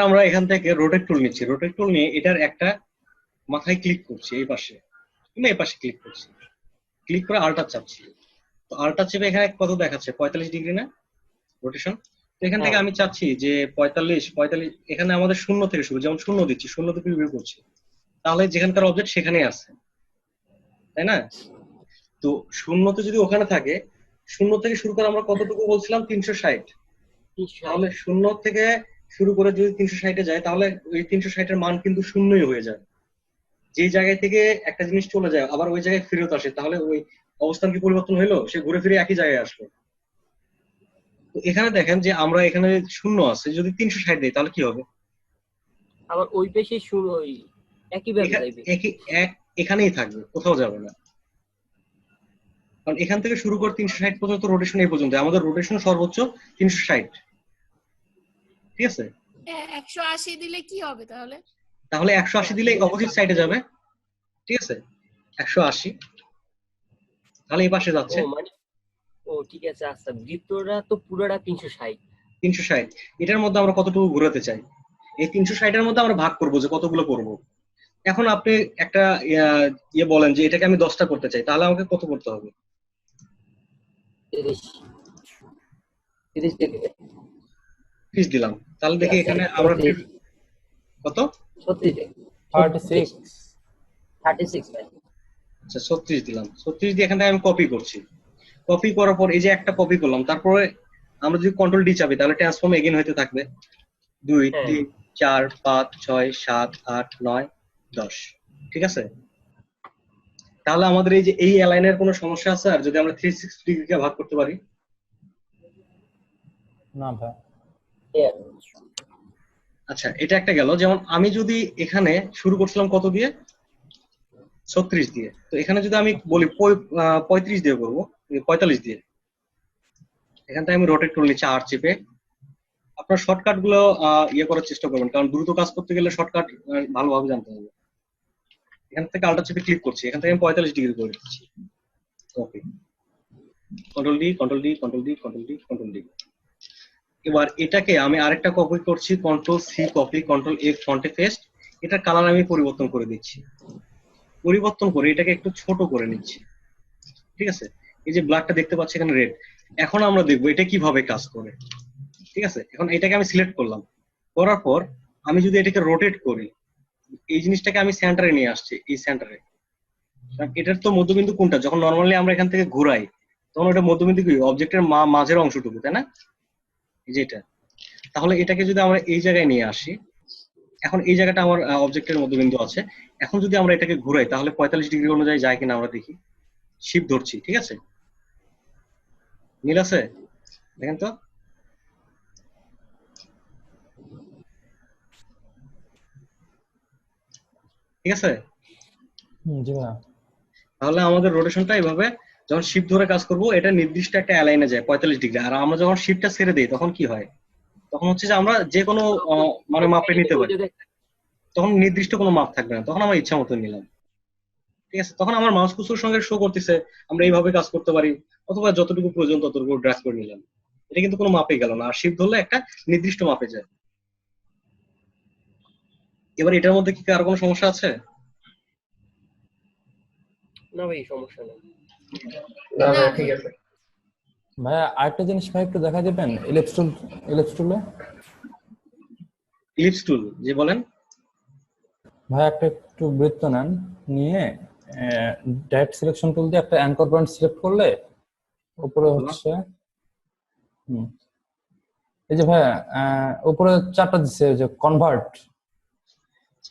আমরা এখান থেকে রোটেট টুল নিচ্ছি, রোটেট টুল নিয়ে এটার একটা মাথায় ক্লিক করছি, এই পাশে কিংবা এই পাশে ক্লিক করছি, ক্লিক করে আল্টার চাপছি। তো আল্টার চেপে এখানে কত দেখাচ্ছে, 45 ডিগ্রি না রোটেশন। তো এখান থেকে আমি চাচ্ছি যে 45, এখানে আমাদের শূন্য থেকে শুরু, যেমন শূন্য দিচ্ছি, শূন্য থেকে বের করছি, তাহলে যেখানকার অবজেক্ট সেখানেই আছে, তাই না? তো শূন্যতে যদি ওখানে থাকে, শূন্য থেকে শুরু করে আমরা কতটুকু বলছিলাম, 360। তাহলে শূন্য থেকে শুরু করে যদি 360-এ যায়, তাহলে ওই 360-এর মান কিন্তু শূন্যই হয়ে যায়। যে জায়গায় থেকে একটা জিনিস চলে যায় আবার ওই জায়গায় ফেরত আসে, তাহলে ওই অবস্থান কি পরিবর্তন হইলো? সে ঘুরে ফিরে একই জায়গায় আসলো। তো এখানে দেখেন যে আমরা এখানে শূন্য আছে, যদি 360 দেই তাহলে কি হবে? আবার ওই পেশে শুরু ওই একই ভাবে যাইবে, এখানেই থাকবে, কোথাও যাবে না। কারণ এখান থেকে শুরু করে 360 পর্যন্ত রোটেশন, এই পর্যন্ত আমাদের রোটেশন সর্বোচ্চ 360, ঠিক আছে? 180 দিলে কি হবে তাহলে? তাহলে 180 দিলে অপোজিট সাইডে যাবে, ঠিক আছে? 180 তাহলে এই পাশে যাচ্ছে। ও ঠিক আছে। আচ্ছা, বৃত্তটা তো পুরোটা 360, এটার মধ্যে আমরা কতটুকু ঘোরাতে চাই, এই 360-এর মধ্যে আমরা ভাগ করবো যে কতগুলো করব। এখন আপনি একটা ইয়ে বলেন যে এটাকে আমি 10টা করতে চাই, তাহলে আমাকে কত করতে হবে? 30 দিলাম। তাহলে দেখি এখানে আমরা কত, 36। আচ্ছা 36 দিলাম। 36 দিয়ে এখান থেকে আমি কপি করছি, কপি করার পর এই যে একটা কপি করলাম, তারপরে আমরা যদি কন্ট্রোল ডি চাপি তাহলে ট্রান্সফর্ম এগেইন হতে থাকবে, 2 3 4 5 6 7 8 9 10, ঠিক আছে? তাহলে আমাদের এই যে এই অ্যালাইনের কোনো সমস্যা আছে আর যদি আমরা 360 ডিগ্রিকে ভাগ করতে পারি? না ভাই। আচ্ছা, এটা একটা গেল। যেমন আমি যদি এখানে শুরু করছিলাম কত দিয়ে, 36 দিয়ে, তো এখানে যদি আমি বলি 35 দিয়ে করবো, 45 দিয়ে, এখান থেকে আমি রোটেট টুল নিচ্ছি আর চেপে। আপনার শর্টকাট গুলো ইয়ে করার চেষ্টা করবেন, কারণ দ্রুত কাজ করতে গেলে শর্টকাট ভালোভাবে জানতে হবে। এখান থেকে আল্টার চেপে ক্লিক করছি, এখান থেকে আমি 45 ডিগ্রি করে দিচ্ছি, copy, control D control D control D control D control D. এবার এটাকে আমি আরেকটা কপি করছি, control C copy, control F ফন্টে পেস্ট। এটার কালার আমি পরিবর্তন করে দিচ্ছি, পরিবর্তন করে এটাকে একটু ছোট করে নিচ্ছি, ঠিক আছে? এই যে ব্ল্যাকটা দেখতে পাচ্ছি এখানে রেড। এখন আমরা দেখবো এটা কিভাবে কাজ করে, ঠিক আছে? এখন এটাকে আমি সিলেক্ট করলাম, করার পর আমি যদি এটাকে রোটেট করি, এই জিনিসটাকে আমি সেন্টারে নিয়ে আসছি, এই সেন্টারে। এটার তো মধ্যবিন্দু কোনটা, যখন নর্মালি আমরা এখান থেকে ঘুরাই তখন ওটা মধ্যবিন্দু কি, অবজেক্টের মাঝের অংশটুকু, তাই না? এই যে এটা। তাহলে এটাকে যদি আমরা এই জায়গায় নিয়ে আসি, এখন এই জায়গাটা আমার অবজেক্টের মধ্যবিন্দু আছে। এখন যদি আমরা এটাকে ঘুরাই তাহলে 45 ডিগ্রি অনুযায়ী যায় কিনা আমরা দেখি। শিফট ধরছি, ঠিক আছে? মিল আছে? দেখেন তো। ঠিক আছে? জি ভাই। তাহলে আমাদের রোটেশনটা এইভাবে, যখন শিফট ধরে কাজ করব এটা নির্দিষ্ট একটা অ্যালাইনে যায় 45 ডিগ্রি। আর আমরা যখন শিফটটা ছেড়ে দিই তখন কি হয়, তখন হচ্ছে যে আমরা যে কোনো মানে মাপে নিতে পারি, তখন নির্দিষ্ট কোনো মাপ থাকবে না, তখন আমার ইচ্ছা মতো নিলাম, ঠিক আছে? তখন আমার মাউস কুর্সর সঙ্গে শো করতেছে আমরা এইভাবে কাজ করতে পারি, অথবা যতটুকু প্রয়োজন ততটুকু ড্র্যাগ করে নিলাম। এটা কিন্তু কোনো মাপে গেল না, আর শিফট ধরলে একটা নির্দিষ্ট মাপে যায়। এবার এটার মধ্যে কি আর কোনো সমস্যা আছে? না ভাই, সমস্যা নেই। না ভাই ঠিক আছে। ভাইয়া আরেকটা জিনিস ভাই একটু দেখা দিবেন, ইলিপস টুলে। ইলিপস টুল যে বলেন ভাই, একটু বৃত্ত নেন, নিয়ে ডাইরেক্ট সিলেকশন টুল দিয়ে একটা অ্যাঙ্কর পয়েন্ট সিলেক্ট করলে উপরে হচ্ছে এই যে ভাইয়া উপরে চারটা দিচ্ছে যে কনভার্ট।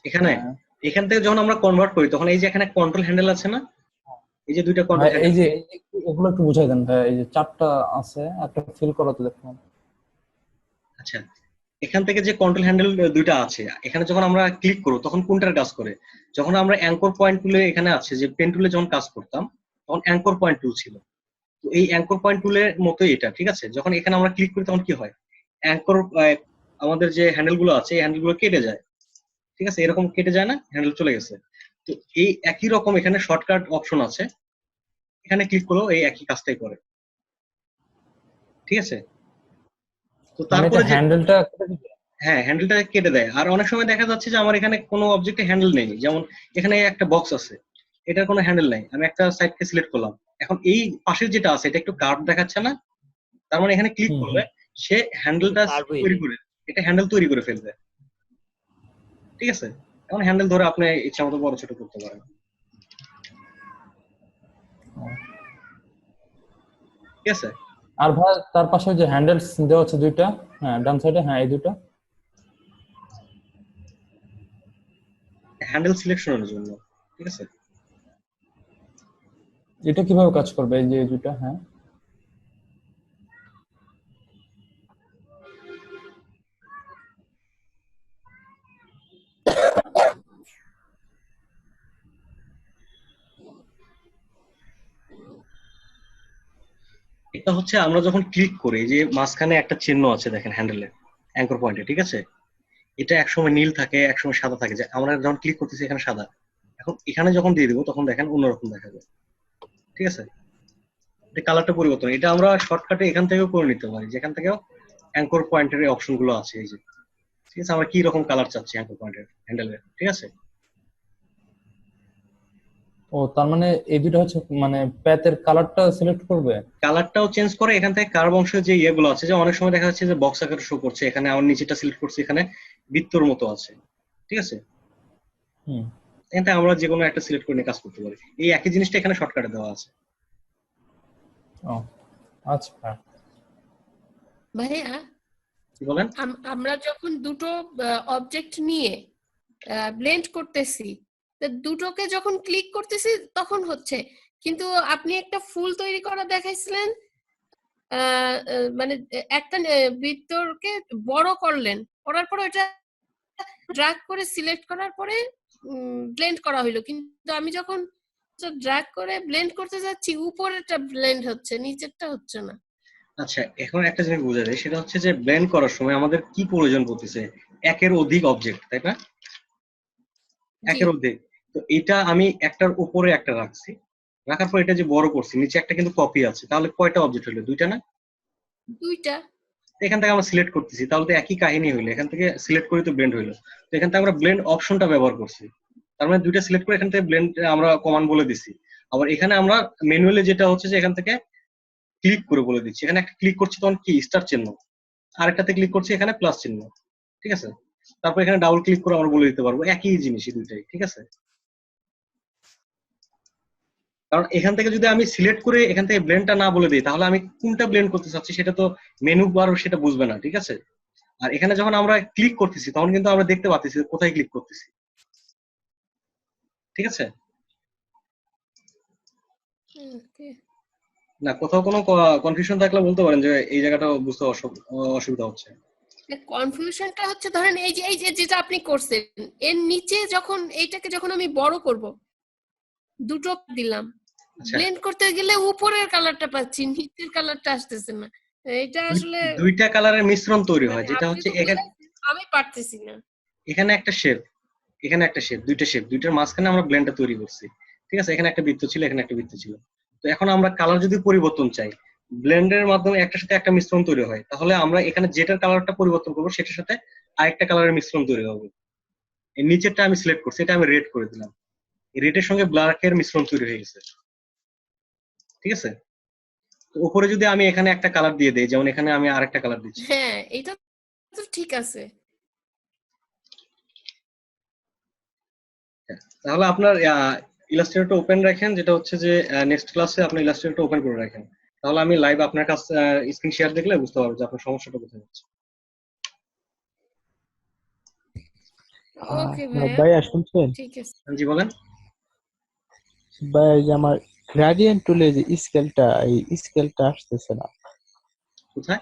এখানে এখান থেকে যখন আমরা কনভার্ট করি তখন এই যে এখানে কন্ট্রোল হ্যান্ডেল আছে না, এই যে দুইটা কন্ট্রোল হ্যান্ডেল, এই যে এগুলো একটু বুঝাই দেন ভাই, এই যে চারটা আছে একটা ফিল করাতে দেখুন। আচ্ছা, এখান থেকে যে কন্ট্রোল হ্যান্ডেল দুইটা আছে, এখানে যখন আমরা ক্লিক করব তখন কোনটার কাজ করে? যখন আমরা অ্যাঙ্কর পয়েন্ট টুলে এখানে আছে যে পেন টুলে যখন কাজ করতাম তখন অ্যাঙ্কর পয়েন্ট টুল ছিল, তো এই অ্যাঙ্কর পয়েন্ট টুলের মতোই এটা, ঠিক আছে? যখন এখানে আমরা ক্লিক করি তখন কি হয়, অ্যাঙ্কর আমাদের যে হ্যান্ডেল গুলো আছে এই হ্যান্ডেল গুলো কেটে যায়, ঠিক আছে? এরকম কেটে যায় না, হ্যান্ডেল চলে গেছে। তো এই একই রকম এখানে শর্টকাট অপশন আছে, এখানে ক্লিক করলেও এই একই কাজটাই করে, ঠিক আছে? তো মানে এটা তারপরে যে হ্যান্ডেলটা হ্যাঁ, হ্যান্ডেলটা কেটে দেয়। আর অনেক সময় দেখা যাচ্ছে যে আমার এখানে কোনো অবজেক্টে হ্যান্ডেল নেই, যেমন এখানে একটা বক্স আছে, এটার কোনো হ্যান্ডেল নাই, আমি একটা সাইডকে সিলেক্ট করলাম, এখন এই পাশের যেটা আছে এটা একটু কার্ভ দেখাচ্ছে না, তার মানে এখানে ক্লিক করলে সে হ্যান্ডেলটা Curve হয়ে তৈরি যায়। করে, এটা হ্যান্ডেল তৈরি করে ফেলবে, ঠিক আছে? এখন হ্যান্ডেল ধরে আপনি ইচ্ছা মতো বড় ছোট করতে পারেন, ঠিক আছে? আর ভাই তার পাশে যে হ্যান্ডেলস দেওয়া আছে দুইটা, হ্যাঁ ডান সাইডে, হ্যাঁ এই দুটো হ্যান্ডেল সিলেকশনের জন্য, ঠিক আছে? এটা কিভাবে কাজ করবে এই যে এই দুটো? হ্যাঁ এটা হচ্ছে আমরা যখন ক্লিক করি, যে মাঝখানে একটা চিহ্ন আছে দেখেন হ্যান্ডেলে, অ্যাঙ্কর পয়েন্টে, ঠিক আছে? এটা একসময় নীল থাকে, একসময় সাদা থাকে, যে আমরা যখন ক্লিক করতেছি এখানে সাদা, এখন এখানে যখন দিয়ে দিব তখন দেখেন অন্যরকম দেখা যায়, ঠিক আছে? এটা কালারটা পরিবর্তন, এটা আমরা শর্টকাটে এখান থেকেও করে নিতে পারি, যেখান থেকেও অ্যাঙ্কর পয়েন্টের অপশন গুলো আছে এই যে, ঠিক আছে? আমরা কি রকম কালার চাচ্ছি অ্যাঙ্কর পয়েন্টের হ্যান্ডেলের, ঠিক আছে? ও তার মানে এই দুটো হচ্ছে মানে প্যাথের কালারটা সিলেক্ট করবে। কালারটাও চেঞ্জ করে, এখান থেকে কার্ভ অংশের যে ইয়েগুলো আছে, যে অনেক সময় দেখা যাচ্ছে যে বক্স আকারে শো করছে, এখানে আমার নিচেটা সিলেক্ট করছি, এখানে বৃত্তর মতো আছে, ঠিক আছে? হুম এখান থেকে আমরা যে কোনো একটা সিলেক্ট করে নিয়ে কাজ করতে পারি, এই একই জিনিসটা এখানে শর্টকাটে দেওয়া আছে। ও আচ্ছা ভাইয়া কি বলেন? আমরা যখন দুটো অবজেক্ট নিয়ে ব্লেন্ড করতেছি, তো দুটোকে যখন ক্লিক করতেছি তখন হচ্ছে, কিন্তু আপনি একটা ফুল তৈরি করা দেখাইছিলেন, মানে একটা বৃত্তকে বড় করলেন, করার পরে ওটা ড্র্যাগ করে সিলেক্ট করার পরে ব্লেন্ড করা হইলো, কিন্তু আমি যখন ড্র্যাগ করে ব্লেন্ড করতে যাচ্ছি উপরেরটা ব্লেন্ড হচ্ছে, নিচেরটা হচ্ছে না। আচ্ছা, এখন একটা জিনিস বোঝা যায়, সেটা হচ্ছে যে ব্লেন্ড করার সময় আমাদের কি প্রয়োজন পড়তেছে, একের অধিক অবজেক্ট, তাই না? একের অধিক। তো এটা আমি একটার উপরে একটা রাখছি, রাখার পর এটা যে বড় করছি, নিচে একটা কিন্তু কপি আছে, তাহলে কয়টা অবজেক্ট হলো? দুইটা না? দুইটা। তো এখান থেকে আমরা সিলেক্ট করতেছি, তাহলে তো একই কাহিনী হইলো, এখান থেকে সিলেক্ট করে তো ব্লেন্ড হইলো। তো এখান থেকে আমরা ব্লেন্ড অপশনটা ব্যবহার করছি, তার মানে দুইটা সিলেক্ট করে এখান থেকে ব্লেন্ড আমরা কমান্ড বলে দিছি। আবার এখানে আমরা ম্যানুয়ালি যেটা হচ্ছে যে এখান থেকে ক্লিক করে বলে দিচ্ছি, এখানে একটা ক্লিক করছি তখন কি স্টার চিহ্ন, আরেকটাতে ক্লিক করছি এখানে প্লাস চিহ্ন, ঠিক আছে? তারপর এখানে ডাবল ক্লিক করে আমরা বলে দিতে পারবো, একই জিনিসই দুইটাই, ঠিক আছে? কারণ এখান থেকে যদি আমি সিলেক্ট করে এখান থেকে ব্লেন্ডটা না বলে দিই, তাহলে আমি কোনটা ব্লেন্ড করতে চাচ্ছি সেটা তো মেনু বার সেটা বুঝবে না, ঠিক আছে? আর এখানে যখন আমরা ক্লিক করতেছি তখন কিন্তু আমরা দেখতে পাচ্ছি কোথায় ক্লিক করতেছি, ঠিক আছে? না, কোথাও কোনো কনফিউশন থাকলে বলতে পারেন যে এই জায়গাটা বুঝতে অসুবিধা হচ্ছে। কনফিউশনটা হচ্ছে ধরেন এই যে যেটা আপনি করছেন, এর নিচে যখন এইটাকে যখন আমি বড় করব, দুটো দিলাম, ব্লেন্ড করতে গেলে উপরের কালারটা পাচ্ছি, নিচের কালারটা আসতেছে না। এটা আসলে দুইটা কালারের মিশ্রণ তৈরি হয়, যেটা হচ্ছে এখানে আমি পারতেছি না। এখানে একটা শেপ, এখানে একটা শেপ, দুইটা শেপ, দুইটার মাঝখানে আমরা ব্লেন্ডটা তৈরি করছি, ঠিক আছে? এখানে একটা বৃত্ত ছিল, এখানে একটা বৃত্ত ছিল। তো এখন আমরা কালার যদি পরিবর্তন চাই, ব্লেন্ডের মাধ্যমে একটার সাথে একটা মিশ্রণ তৈরি হয়, তাহলে আমরা এখানে যেটার কালারটা পরিবর্তন করবো সেটার সাথে আরেকটা কালারের মিশ্রণ তৈরি হবে। এই নিচেরটা আমি সিলেক্ট করছি, এটা আমি রেড করে দিলাম, রেডের সঙ্গে ব্ল্যাকের মিশ্রণ তৈরি হয়ে গেছে, ঠিক আছে? তো উপরে যদি আমি এখানে একটা কালার দিয়ে দেই, যেমন এখানে আমি আরেকটা কালার দিচ্ছি, হ্যাঁ এটা তো ঠিক আছে। তাহলে আপনার ইলাস্ট্রেটরটা ওপেন রাখেন, যেটা হচ্ছে যে নেক্সট ক্লাসে আপনি ইলাস্ট্রেটরটা ওপেন করে রাখেন, তাহলে আমি লাইভ আপনার কাছে স্ক্রিন শেয়ার দেখলে বুঝতে পারবো যে আপনার সমস্যাটা কোথায় হচ্ছে। ওকে ভাইয়া শুনছেন? ঠিক আছে। জি বলেন। ভাই যে আমার গ্রেডিয়েন্ট টুলে যে স্কেলটা, এই স্কেলটা আসতেছে না। কোথায়?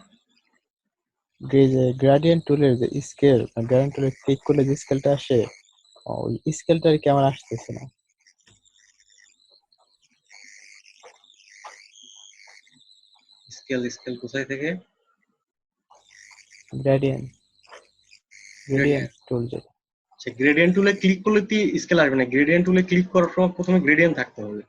যে গ্রেডিয়েন্ট টুলের যে স্কেল, গ্রেডিয়েন্ট টুলে ক্লিক করলে যে স্কেলটা আসে, ওই স্কেলটা আর কি আমার আসতেছে না। স্কেল স্কেল কোথায় থেকে? গ্রেডিয়েন্ট টুল যেটা। আচ্ছা, গ্রেডিয়েন্ট টুলে ক্লিক করলে কি স্কেল আসবে না? গ্রেডিয়েন্ট টুলে ক্লিক করার সময় প্রথমে গ্রেডিয়েন্ট থাকতে হবে।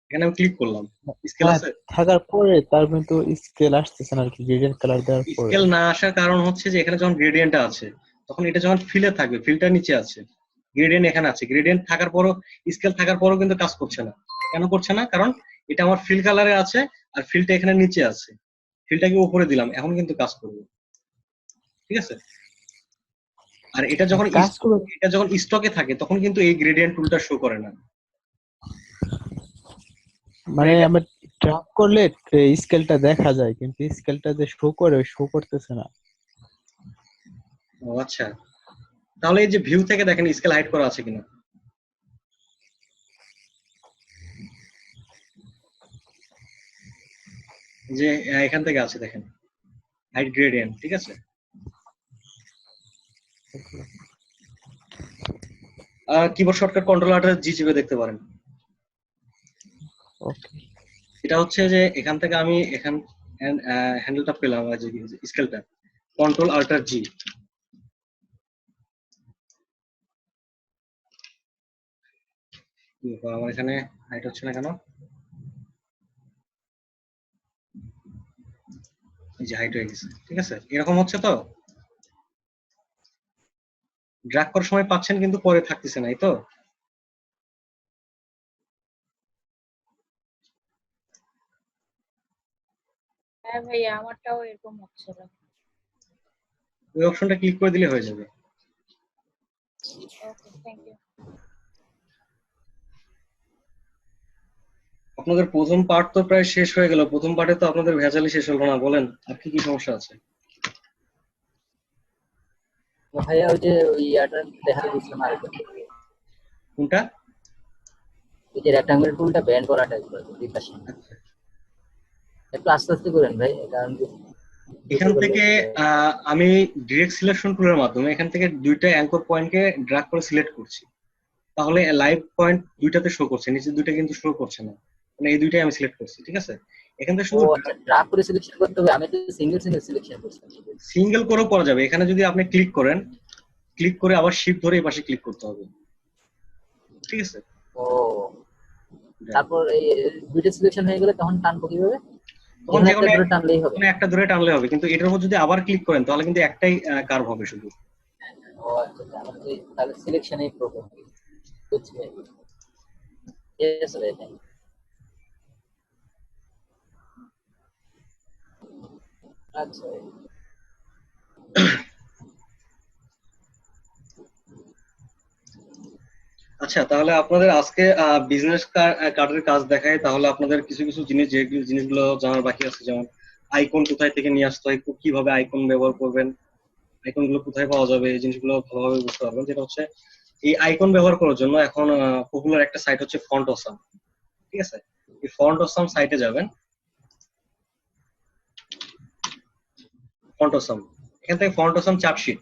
এখানে আমি ক্লিক করলাম, স্কেল হ্যাঁ, আছে? থাকার পরে তার কিন্তু স্কেল আসতেছে না আর কি, গ্রেডিয়েন্ট কালার দেওয়ার পরে। স্কেল না আসার কারণ হচ্ছে যে এখানে যখন গ্রেডিয়েন্টটা আছে তখন এটা যখন ফিলে থাকবে, ফিলটা নিচে আছে, গ্রেডিয়েন্ট এখানে আছে, গ্রেডিয়েন্ট থাকার পরও স্কেল থাকার পরও কিন্তু কাজ করছে না। কেন করছে না? কারণ এটা আমার ফিল কালারে আছে আর ফিলটা এখানে নিচে আছে। ফিলটাকে উপরে দিলাম, এখন কিন্তু কাজ করবে। ঠিক আছে? আর এটা যখন কাজ করবে এটা যখন স্টকে থাকে তখন কিন্তু এই গ্রেডিয়েন্ট টুলটা শো করে না। মানে আমরা ট্র্যাক করলে স্কেলটা দেখা যায়, কিন্তু স্কেলটা যে শো করে শো করতেছে না। ও আচ্ছা, তাহলে এই যে ভিউ থেকে দেখেন স্কেল হাইড করা আছে কিনা। যে এখান থেকে আছে দেখেন, হাইড গ্রেডিয়েন্ট। ঠিক আছে? Keyboard shortcut control alter G চেপে দেখতে পারেন। ওকে, এটা হচ্ছে যে এখান থেকে আমি এখান হ্যান্ডেলটা পেলাম, যে স্কেলটা কন্ট্রোল আল্টার জি। আমার এখানে হাইট হচ্ছে না কেন? এই যে হাইট হয়ে গেছে। ঠিক আছে, এরকম হচ্ছে তো। ড্র্যাগ করার সময় পাচ্ছেন কিন্তু পরে থাকতেছে না, এই তো। হ্যাঁ ভাইয়া, আমারটাও এরকম হচ্ছিল। ওই অপশনটা ক্লিক করে দিলে হয়ে যাবে। ওকে, থ্যাংক ইউ। আপনাদের প্রথম পার্ট তো প্রায় শেষ হয়ে গেল। প্রথম পার্টে তো আপনাদের ভেজালই শেষ হলো না। বলেন আর কি কি সমস্যা আছে? ভাইয়া ওই যে ওই ইয়াটা দেখা দিয়েছিলাম আরেকবার, কোনটা? ওই যে রেক্টাঙ্গুলার টুলটা ব্যান্ড করাটা দুই পাশে। একটু আস্তে আস্তে করেন ভাই, কারণ এখান থেকে আমি ডিরেক্ট সিলেকশন টুলের মাধ্যমে এখান থেকে দুইটা অ্যাঙ্কর পয়েন্টকে ড্র্যাগ করে সিলেক্ট করছি, তাহলে লাইভ পয়েন্ট দুইটাতে শো করছে, নিচে দুইটা কিন্তু শো করছে না। মানে এই দুইটাই আমি সিলেক্ট করছি। ঠিক আছে, এখান থেকে ও শুধু আচ্ছা, ড্রাগ করে সিলেকশন করতে হবে। আমি তো সিঙ্গেল সিঙ্গেল সিলেকশন করছি। সিঙ্গেল করেও করা যাবে। এখানে যদি আপনি ক্লিক করেন, ক্লিক করে আবার শিফট ধরে এই পাশে ক্লিক করতে হবে। ঠিক আছে, ও তারপর এই দুইটা সিলেকশন হয়ে গেলে তখন টানবো কিভাবে? তখন যে কোনো ধরে টানলেই হবে। একটা ধরে টানলে হবে, কিন্তু এটার উপর যদি আবার ক্লিক করেন তাহলে কিন্তু একটাই কার্ভ হবে শুধু। ও আচ্ছা, তাহলে সিলেকশনেই প্রবলেম। বুঝছি ভাই। ইয়েস ভাই, থ্যাংক ইউ। আচ্ছা ভাই। আচ্ছা, তাহলে আপনাদের আজকে বিজনেস কার্ডের কাজ দেখায়। তাহলে আপনাদের কিছু কিছু জিনিস, যে জিনিসগুলো জানার বাকি আছে, যেমন আইকন কোথায় থেকে নিয়ে আসতে হয়, কিভাবে আইকন ব্যবহার করবেন, আইকন গুলো কোথায় পাওয়া যাবে, এই জিনিসগুলো ভালোভাবে বুঝতে পারবেন। যেটা হচ্ছে এই আইকন ব্যবহার করার জন্য এখন পপুলার একটা সাইট হচ্ছে ফন্ট অসাম। ঠিক আছে, এই ফন্ট অসাম সাইটে যাবেন। ফন্ট অসাম, এখান থেকে font awesome chart sheet,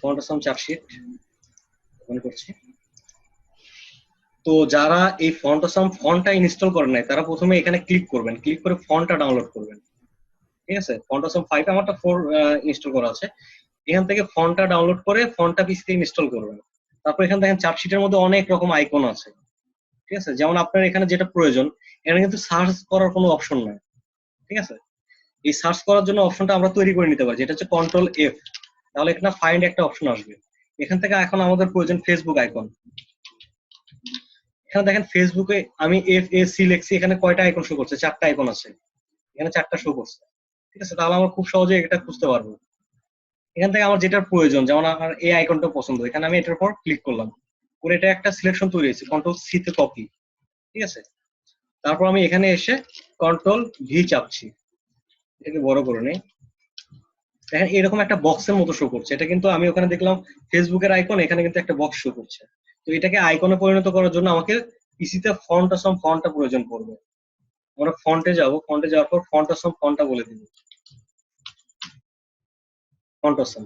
font awesome chart sheet open করছি। তো যারা এই ফন্ট অসাম ফন্টটা ইনস্টল করেন নাই তারা প্রথমে এখানে ক্লিক করবেন, ক্লিক করে ফন্টটা ডাউনলোড করবেন। ঠিক আছে, ফন্ট অসাম 5 আমারটা 4 ইনস্টল করা আছে। এখান থেকে ফন্টটা ডাউনলোড করে ফন্টটা পিসিতে ইনস্টল করবেন। তারপর এখানে দেখেন চার্টশিটের মধ্যে অনেক রকম আইকন আছে। ঠিক আছে, যেমন আপনার এখানে যেটা প্রয়োজন, এখানে কিন্তু সার্চ করার কোনো অপশন নাই। ঠিক আছে, এই সার্চ করার জন্য অপশনটা আমরা তৈরি করে নিতে পারি, যেটা হচ্ছে কন্ট্রোল এফ। তাহলে এখানে ফাইন্ড একটা অপশন আসবে। এখান থেকে এখন আমাদের প্রয়োজন ফেসবুক আইকন। এখানে দেখেন ফেসবুকে আমি FAC লিখছি, এখানে কয়টা আইকন শো করছে? 4টা আইকন আছে, এখানে 4টা শো করছে। ঠিক আছে, তাহলে আমরা খুব সহজে এটা খুঁজতে পারবো। এখান থেকে আমার যেটার প্রয়োজন, যেমন আমার এই আইকনটা পছন্দ, এখানে আমি এটার উপর ক্লিক করলাম, করে এটা একটা সিলেকশন তৈরি হয়েছে, কন্ট্রোল সি তে কপি। ঠিক আছে, তারপর আমি এখানে এসে কন্ট্রোল ভি চাপছি, এটাকে বড় করে নেই। দেখেন এরকম একটা বক্সের মতো শো করছে। এটা কিন্তু আমি ওখানে দেখলাম ফেসবুকের আইকন, এখানে কিন্তু একটা বক্স শো করছে। তো এটাকে আইকনে পরিণত করার জন্য আমাকে পিসিতে ফন্ট অসাম ফন্টটা প্রয়োজন পড়বে। আমরা ফন্টে যাব, ফন্টে যাওয়ার পর ফন্ট অসাম ফন্টটা বলে দিব, ফন্ট অসাম।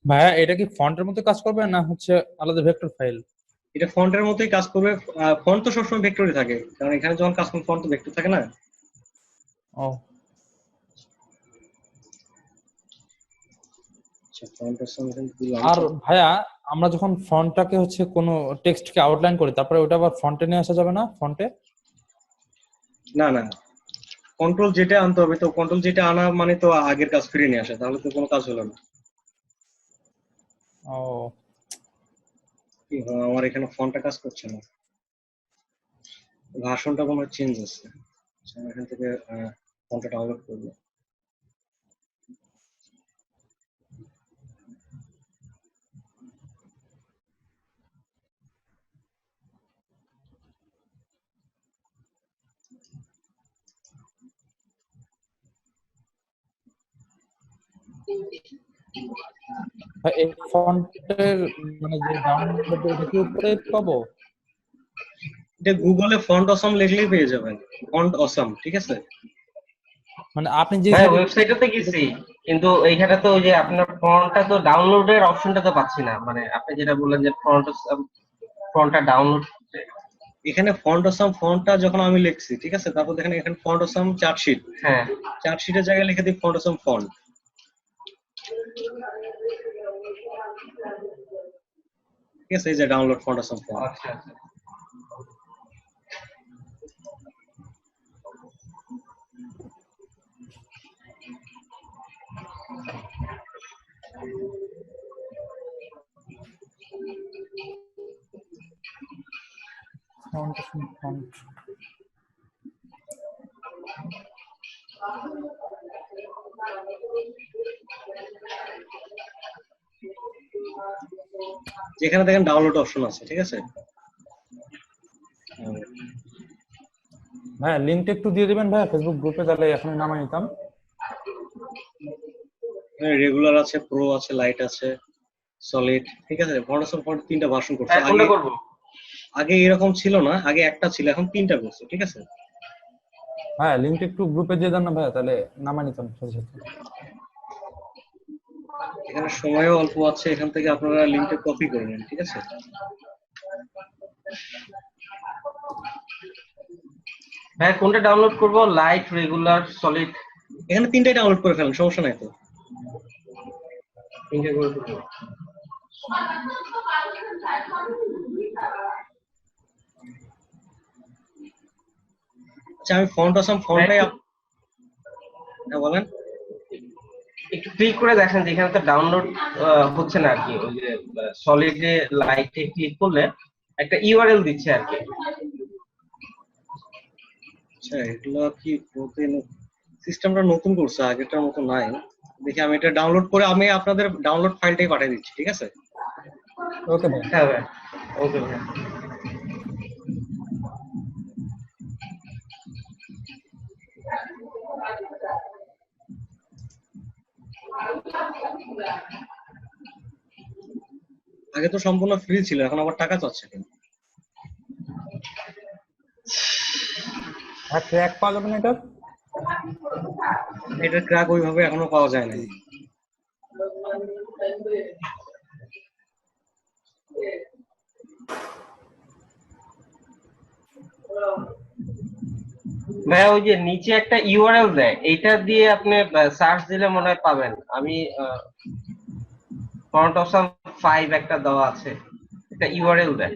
ভাইয়া এটা কি ফন্টের মতো কাজ করবে না হচ্ছে আলাদা ভেক্টর ফাইল? এটা ফন্টের মতোই কাজ করবে। ফন্ট তো সবসময় ভেক্টরই থাকে, কারণ এখানে যখন কাজ করবে ফন্ট তো ভেক্টর থাকে না। ও আচ্ছা, ফন্টের সঙ্গে দিলাম। আর ভাইয়া আমরা যখন ফন্টটাকে হচ্ছে কোনো টেক্সটকে আউটলাইন করি তারপরে ওটা আবার ফন্টে নিয়ে আসা যাবে না? ফন্টে না না, কন্ট্রোল যেটা আনতে হবে, তো কন্ট্রোল যেটা আনা মানে তো আগের কাজ ফিরিয়ে নিয়ে আসে, তাহলে তো কোনো কাজ হলো না। ও কি হয়, আমার এখানে ফন্টটা কাজ করছে না, ভার্সনটা কোনো চেঞ্জ আছে। আচ্ছা, আমি এখান থেকে ফন্টটা ডাউনলোড করবো। ভাই এই ফন্টের মানে যে ডাউনলোড এটা কি উপরে পাবো? এটা গুগলে ফন্ট অসাম লিখলেই পেয়ে যাবেন, ফন্ট অসাম, ঠিক আছে? মানে আপনি যে হ্যাঁ, ওয়েবসাইটে গেছি, কিন্তু এইখানে তো ওই যে আপনার ফন্টটা তো ডাউনলোডের অপশনটা তো পাচ্ছি না। মানে আপনি যেটা বললেন যে ফন্টটা ডাউনলোড, এখানে ফন্ট অসাম ফন্টটা যখন আমি লিখছি, ঠিক আছে, তারপর দেখেন এখানে ফন্ট অসাম চার্টশিট, হ্যাঁ চার্টশিটের জায়গায় লিখে দিই ফন্ট অসাম ফন্ট। ঠিক আছে, এই যে ডাউনলোড ফন্ট অসাম ফন্ট। আচ্ছা আচ্ছা। ফন্ট যেখানে দেখেন ডাউনলোড অপশন আছে, ঠিক আছে? ভাইয়া লিংকটা একটু দিয়ে দিবেন ভাইয়া ফেসবুক গ্রুপে, তাহলে এখন নামাই নিতাম। রেগুলার আছে, প্রো আছে, লাইট আছে, সলিড, ঠিক আছে? ফন্ট অসাম ফন্ট 3টা ভার্সন করছে। হ্যাঁ, কোনটা করব? আগে এরকম ছিল না, আগে একটা ছিল, এখন 3টা করছে, ঠিক আছে? হ্যাঁ লিংকটা একটু গ্রুপে দিয়ে দেন না ভাইয়া, তাহলে নামাই নিতাম সাথে সাথে। এখানে সময়ও অল্প আছে, এখান থেকে আপনারা লিংকটা কপি করে নেন, ঠিক আছে? হ্যাঁ, কোনটা ডাউনলোড করব? Light, regular, solid? এখানে 3টাই ডাউনলোড করে ফেলেন, সমস্যা নাই তো। তিনটে করে করব। আচ্ছা, আমি ফন্ট অসাম ফন্টটাই হ্যাঁ বলেন। একটু ক্লিক করে দেখেন, যেখানে তো ডাউনলোড হচ্ছে না আর কি। ওই যে সলিডে লাইটে ক্লিক করলে একটা ইউআরএল দিচ্ছে আর কি। আচ্ছা, এগুলো কি সিস্টেমটা নতুন করছে, আগেরটার মতো নাই। দেখি আমি এটা ডাউনলোড করে আমি আপনাদের ডাউনলোড ফাইলটাই পাঠিয়ে দিচ্ছি, ঠিক আছে? ওকে ভাই। হ্যাঁ ভাই, ওকে ভাই। আগে তো সম্পূর্ণ ফ্রি ছিল, এখন আবার টাকা চাচ্ছে কেন? আর ট্র্যাক পাওয়া যাবে না এটা? এটার ক্র্যাক ওইভাবে এখনো পাওয়া যায় না। ভাইয়া ওই যে নিচে একটা ইউআরএল দেয়, এইটা দিয়ে আপনি সার্চ দিলে মনে হয় পাবেন। আমি ফন্ট অসাম 5 একটা দেওয়া আছে, একটা ইউআরএল দেয়।